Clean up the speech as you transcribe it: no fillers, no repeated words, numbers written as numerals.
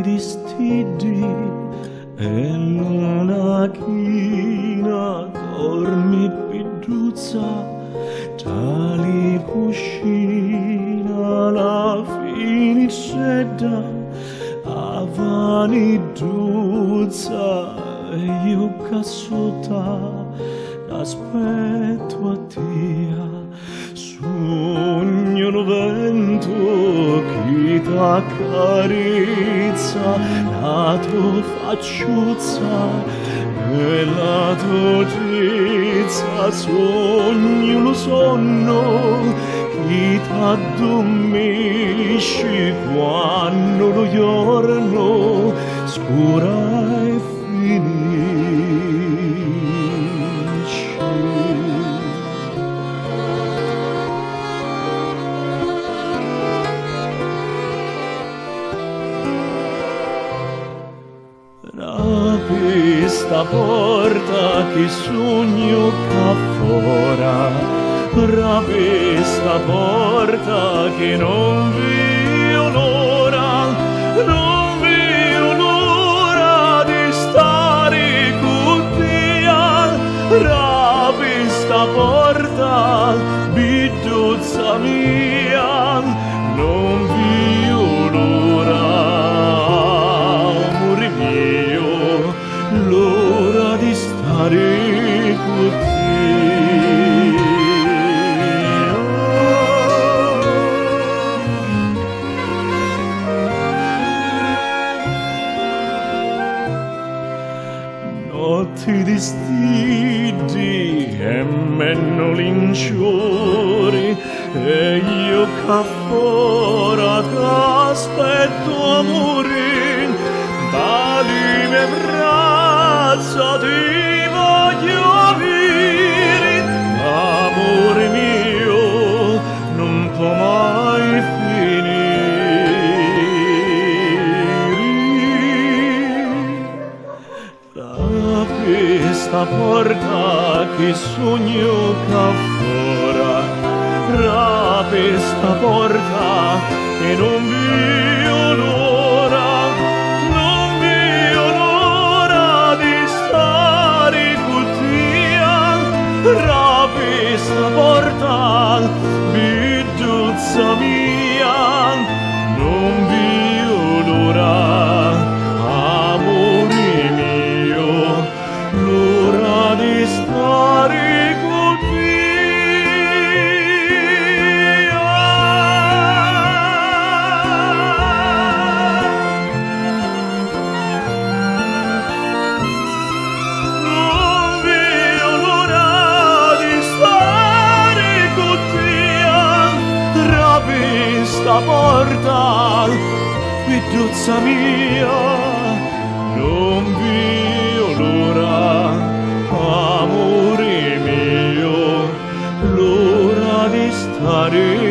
di stidi e l'una china dormi piduzza, tali cuscina la finiscetta, avani duzza e io cassuta, aspetto a tia, sogno un vento che t'accarezza, la tua facciuzza e la tua tezza, sogno un sonno che t'addormisce quando lo giorno scura e finisce. Apri sta porta che sogno qua fora, apri sta porta che non vedo l'ora, non vedo l'ora di stare con te. Apri sta porta, biduzza mia, non vedo l'ora, l'ora di stare con te. Notti di stidi e meno linciori e io ca fora t'aspetto amore, dali me braccia ti voglio avere, amore mio non può mai finire. Apri sta porta che sogno qua fora, apri sta porta che non vedo l'ora, non vedo l'ora di stare con te. Apri sta porta, biduzza mia, non vedo l'ora, amore mio, l'ora di stare con te. Non vedo l'ora di stare con te. Apri sta porta, biduzza mia, non vedo l'ora, amore mio, l'ora di stare